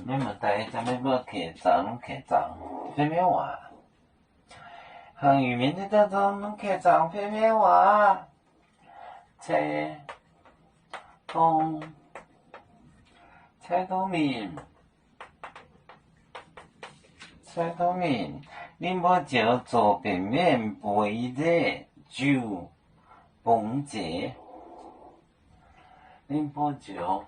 你们带咱们不客栈，飞面话。汉语面的这种客栈飞面话，菜通面，宁波就做便面背热酒蹦节，宁波就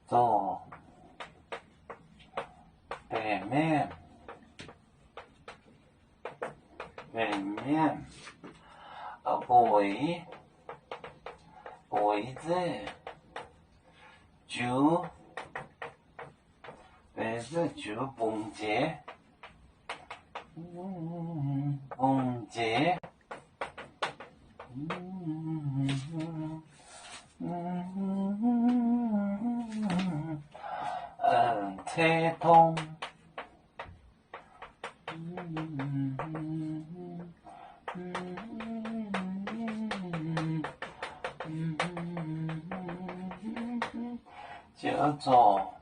做便面背热酒蹦节，车通，叫做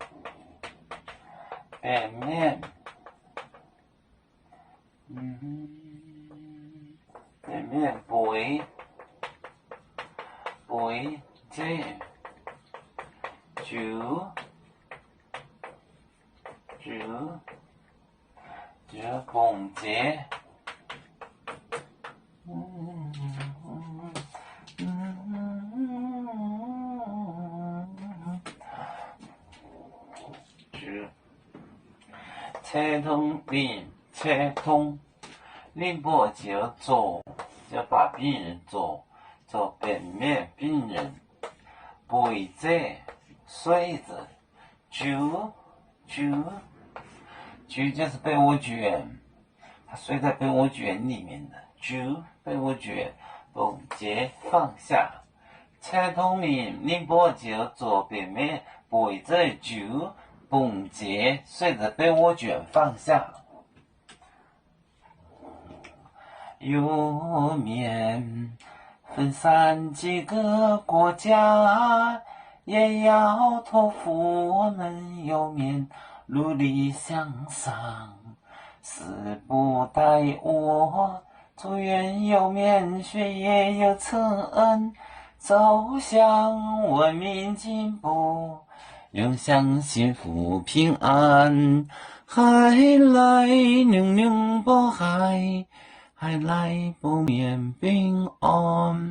便面，背热酒蹦节，车通，宁波就把病人做便面病人，背着睡着酒就是被窝卷，他睡在被窝卷里面的酒被窝卷蹦节放下，车通面宁波就做便面背着酒蹦节睡着被窝卷放下。油面分散几个国家，也要托付我们油面努力向上，时不待我，祝愿油面学业有成，走向文明进步，永享幸福平安。海来宁波海，海来不免平安。